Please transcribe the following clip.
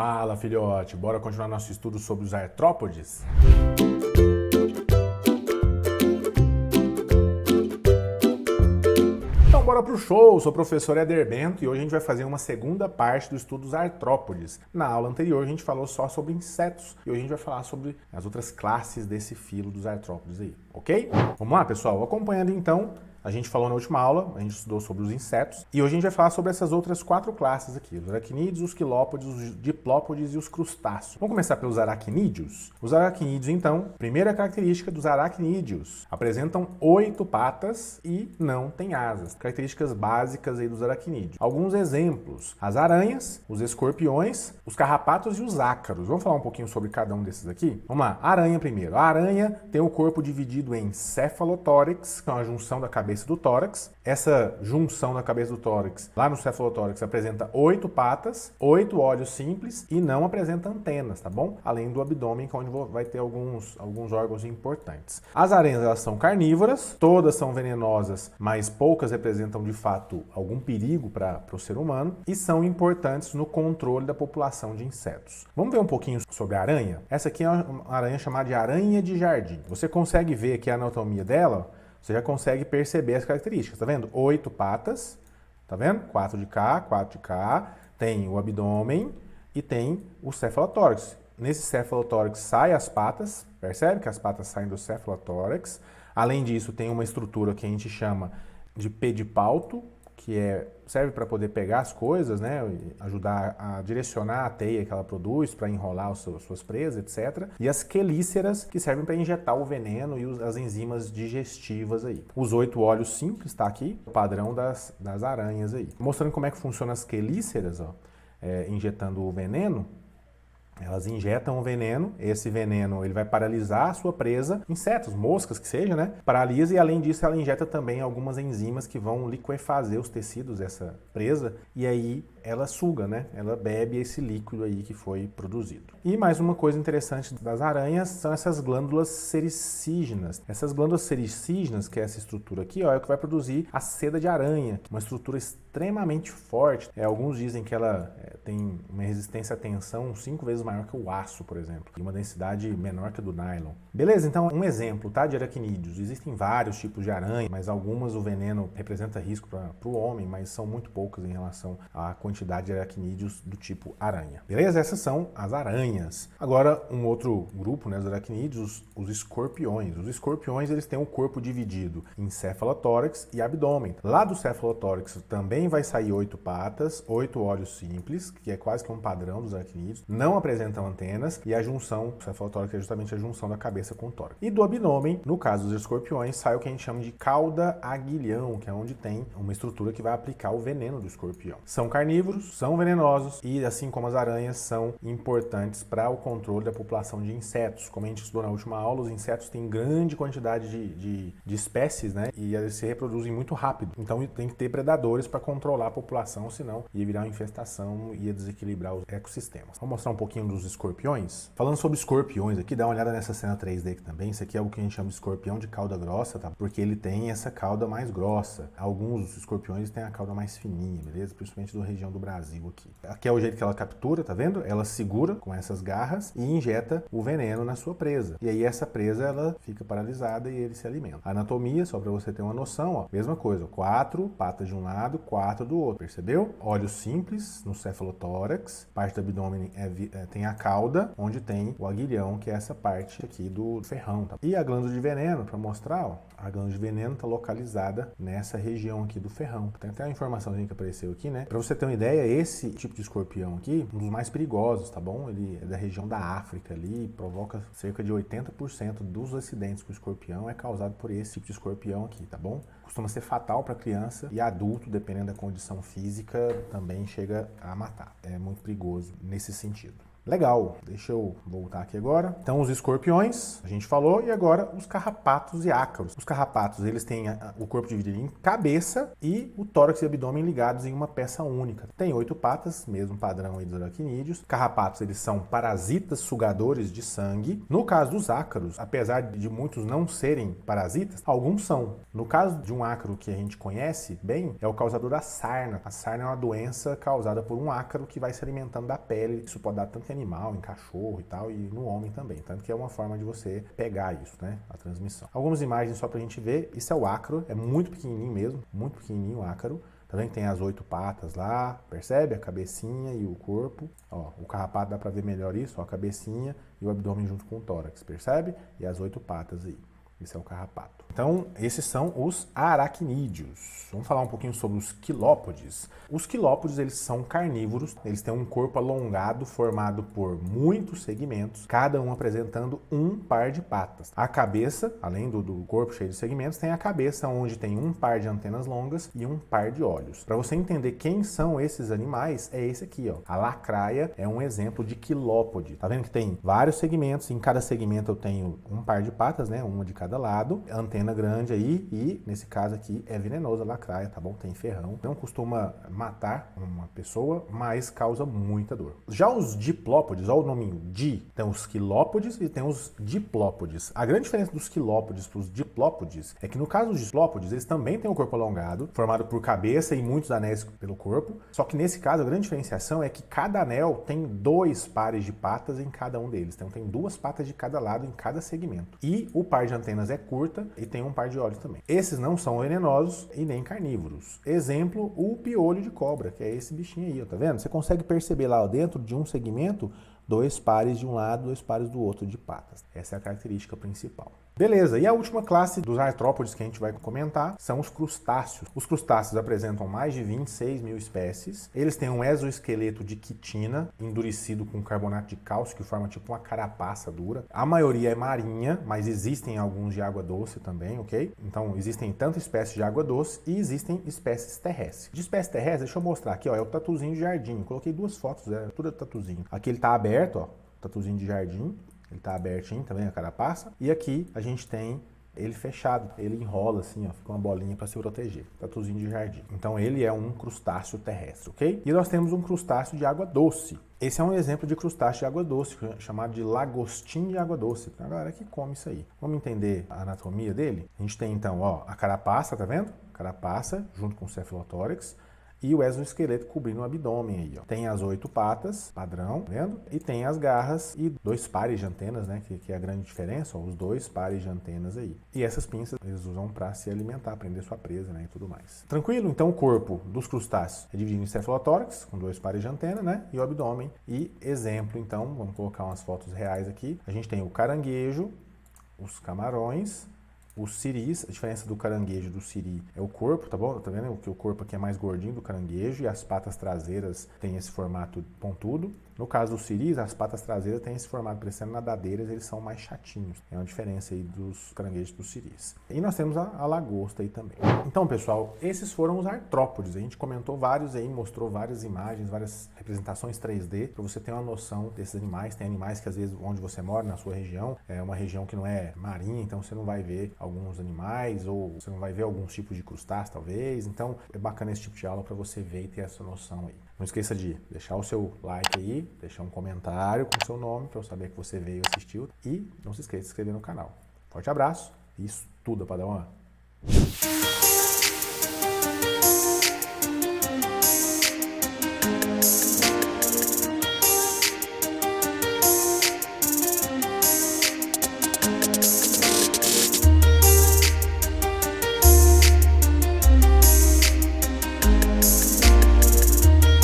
Fala, filhote! Bora continuar nosso estudo sobre os artrópodes? Então, bora pro show! Sou o professor Éder Bento e hoje a gente vai fazer uma segunda parte do estudo dos artrópodes. Na aula anterior a gente falou só sobre insetos e hoje a gente vai falar sobre as outras classes desse filo dos artrópodes aí, ok? Vamos lá, pessoal? Acompanhando então. A gente falou na última aula, a gente estudou sobre os insetos, e hoje a gente vai falar sobre essas outras quatro classes aqui, os aracnídeos, os quilópodes, os diplópodes e os crustáceos. Vamos começar pelos aracnídeos? Os aracnídeos, então, primeira característica dos aracnídeos, apresentam 8 patas e não têm asas. Características básicas aí dos aracnídeos. Alguns exemplos, as aranhas, os escorpiões, os carrapatos e os ácaros. Vamos falar um pouquinho sobre cada um desses aqui? Vamos lá, aranha primeiro. A aranha tem o corpo dividido em cefalotórax, que é uma junção da cabeça do tórax. Essa junção da cabeça do tórax, lá no cefalotórax, apresenta 8 patas, 8 olhos simples e não apresenta antenas, tá bom? Além do abdômen, que é onde vai ter alguns órgãos importantes. As aranhas, elas são carnívoras, todas são venenosas, mas poucas representam, de fato, algum perigo para o ser humano e são importantes no controle da população de insetos. Vamos ver um pouquinho sobre a aranha? Essa aqui é uma aranha chamada de aranha de jardim. Você consegue ver aqui a anatomia dela? Você já consegue perceber as características, tá vendo? 8 patas, tá vendo? 4 de cá, 4 de cá, tem o abdômen e tem o cefalotórax. Nesse cefalotórax saem as patas, percebe que as patas saem do cefalotórax. Além disso, tem uma estrutura que a gente chama de pedipalto, que serve para poder pegar as coisas, né, ajudar a direcionar a teia que ela produz para enrolar as suas presas, etc. E as quelíceras, que servem para injetar o veneno e as enzimas digestivas aí. Os 8 olhos simples, está aqui, o padrão das aranhas aí. Mostrando como é que funciona as quelíceras, ó, injetando o veneno. Elas injetam o veneno, esse veneno ele vai paralisar a sua presa, insetos, moscas que seja, né? Paralisa e além disso ela injeta também algumas enzimas que vão liquefazer os tecidos dessa presa e aí ela suga, né? Ela bebe esse líquido aí que foi produzido. E mais uma coisa interessante das aranhas são essas glândulas sericígenas. Essas glândulas sericígenas, que é essa estrutura aqui, ó, é o que vai produzir a seda de aranha, uma estrutura extremamente forte. Alguns dizem que ela tem uma resistência à tensão 5 vezes maior que o aço, por exemplo, e uma densidade menor que a do nylon. Beleza, então um exemplo, tá, de aracnídeos. Existem vários tipos de aranha, mas algumas o veneno representa risco para o homem, mas são muito poucas em relação à quantidade de aracnídeos do tipo aranha. Beleza? Essas são as aranhas. Agora, um outro grupo, né, dos aracnídeos, os escorpiões. Os escorpiões, eles têm o corpo dividido em cefalotórax e abdômen. Lá do cefalotórax também vai sair 8 patas, 8 olhos simples, que é quase que um padrão dos aracnídeos, não apresentam antenas e a junção, o cefalotórax é justamente a junção da cabeça com o tórax. E do abdômen, no caso dos escorpiões, sai o que a gente chama de cauda aguilhão, que é onde tem uma estrutura que vai aplicar o veneno do escorpião. São carnívoros, são venenosos e, assim como as aranhas, são importantes para o controle da população de insetos. Como a gente estudou na última aula, os insetos têm grande quantidade de espécies, né? E eles se reproduzem muito rápido. Então tem que ter predadores para controlar a população, senão ia virar uma infestação e ia desequilibrar os ecossistemas. Vamos mostrar um pouquinho dos escorpiões? Falando sobre escorpiões aqui, dá uma olhada nessa cena 3D aqui também. Isso aqui é o que a gente chama de escorpião de cauda grossa, tá? Porque ele tem essa cauda mais grossa. Alguns escorpiões têm a cauda mais fininha, beleza? Principalmente da região do Brasil aqui. Aqui é o jeito que ela captura, tá vendo? Ela segura com essas garras e injeta o veneno na sua presa. E aí essa presa, ela fica paralisada e ele se alimenta. A anatomia, só para você ter uma noção, ó, mesma coisa. 4 patas de um lado, 4 do outro. Percebeu? Olhos simples no cefalotórax. Parte do abdômen tem a cauda, onde tem o aguilhão, que é essa parte aqui do ferrão. Tá? E a glândula de veneno, para mostrar, ó, a glândula de veneno está localizada nessa região aqui do ferrão. Tem até uma informaçãozinha que apareceu aqui, né? Para você ter uma ideia, esse tipo de escorpião aqui, um dos mais perigosos, tá bom? Ele é da região da África ali, provoca cerca de 80% dos acidentes com escorpião é causado por esse tipo de escorpião aqui, tá bom? Costuma ser fatal para criança e adulto, dependendo da condição física, também chega a matar. É muito perigoso nesse sentido. Legal, deixa eu voltar aqui agora. Então os escorpiões, a gente falou, e agora os carrapatos e ácaros. Os carrapatos, eles têm o corpo dividido em cabeça e o tórax e abdômen ligados em uma peça única. Tem 8 patas, mesmo padrão aí dos aracnídeos. Carrapatos, eles são parasitas sugadores de sangue. No caso dos ácaros, apesar de muitos não serem parasitas, alguns são. No caso de um ácaro que a gente conhece bem, é o causador da sarna. A sarna é uma doença causada por um ácaro que vai se alimentando da pele. Isso pode dar tanto em animal, em cachorro e tal, e no homem também. Tanto que é uma forma de você pegar isso, né? A transmissão. Algumas imagens só pra gente ver. Isso é o ácaro, é muito pequenininho mesmo, muito pequenininho o ácaro. Tá vendo que tem as 8 patas lá, percebe? A cabecinha e o corpo. Ó, o carrapato dá pra ver melhor isso, ó, a cabecinha e o abdômen junto com o tórax, percebe? E as 8 patas aí. Esse é o carrapato. Então, esses são os aracnídeos. Vamos falar um pouquinho sobre os quilópodes. Os quilópodes, eles são carnívoros, eles têm um corpo alongado formado por muitos segmentos, cada um apresentando um par de patas. A cabeça, além do corpo cheio de segmentos, tem a cabeça onde tem um par de antenas longas e um par de olhos. Para você entender quem são esses animais, é esse aqui, ó. A lacraia é um exemplo de quilópode. Tá vendo que tem vários segmentos, em cada segmento eu tenho um par de patas, né? Uma de cada lado, antena grande aí, e nesse caso aqui é venenosa a lacraia, tá bom? Tem ferrão, não costuma matar uma pessoa, mas causa muita dor. Já os diplópodes, olha o nominho, tem os quilópodes e tem os diplópodes. A grande diferença dos quilópodes para os diplópodes é que no caso dos diplópodes, eles também têm um corpo alongado, formado por cabeça e muitos anéis pelo corpo, só que nesse caso a grande diferenciação é que cada anel tem 2 pares de patas em cada um deles, então tem 2 patas de cada lado em cada segmento. E o par de antenas é curta e tem um par de olhos também. Esses não são venenosos e nem carnívoros. Exemplo, o piolho de cobra, que é esse bichinho aí, ó, tá vendo? Você consegue perceber lá ó, dentro de um segmento 2 pares de um lado, 2 pares do outro de patas. Essa é a característica principal. Beleza, e a última classe dos artrópodes que a gente vai comentar são os crustáceos. Os crustáceos apresentam mais de 26 mil espécies. Eles têm um exoesqueleto de quitina, endurecido com carbonato de cálcio, que forma tipo uma carapaça dura. A maioria é marinha, mas existem alguns de água doce também, ok? Então, existem tanto espécies de água doce e existem espécies terrestres. De espécie terrestre, deixa eu mostrar aqui, ó, é o tatuzinho de jardim. Coloquei 2 fotos, é tudo tatuzinho. Aqui ele tá aberto, ó, tatuzinho de jardim. Ele tá abertinho, tá vendo a carapaça? E aqui a gente tem ele fechado, ele enrola assim, ó, fica uma bolinha para se proteger. Tatuzinho de jardim. Então ele é um crustáceo terrestre, ok? E nós temos um crustáceo de água doce. Esse é um exemplo de crustáceo de água doce, chamado de lagostim de água doce. Tem a galera que come isso aí. Vamos entender a anatomia dele? A gente tem então, ó, a carapaça, tá vendo? Carapaça, junto com o cefalotórax. E o exoesqueleto cobrindo o abdômen aí, ó. Tem as 8 patas, padrão, tá vendo? E tem as garras e 2 pares de antenas, né? Que é a grande diferença, ó, os 2 pares de antenas aí. E essas pinças eles usam para se alimentar, prender sua presa, né? E tudo mais. Tranquilo? Então o corpo dos crustáceos é dividido em cefalotórax, com 2 pares de antena, né? E o abdômen. E exemplo, então, vamos colocar umas fotos reais aqui. A gente tem o caranguejo, os camarões, os siris. A diferença do caranguejo e do siri é o corpo, tá bom? Tá vendo que o corpo aqui é mais gordinho do caranguejo e as patas traseiras têm esse formato pontudo. No caso dos siris, as patas traseiras têm esse formato parecendo nadadeiras, eles são mais chatinhos. É uma diferença aí dos caranguejos e dos siris. E nós temos a lagosta aí também. Então, pessoal, esses foram os artrópodes. A gente comentou vários aí, mostrou várias imagens, várias representações 3D, para você ter uma noção desses animais. Tem animais que às vezes onde você mora, na sua região, é uma região que não é marinha, então você não vai ver alguns animais, ou você não vai ver alguns tipos de crustáceos, talvez. Então, é bacana esse tipo de aula para você ver e ter essa noção aí. Não esqueça de deixar o seu like aí, deixar um comentário com o seu nome para eu saber que você veio e assistiu. E não se esqueça de se inscrever no canal. Forte abraço e estuda, Padawan!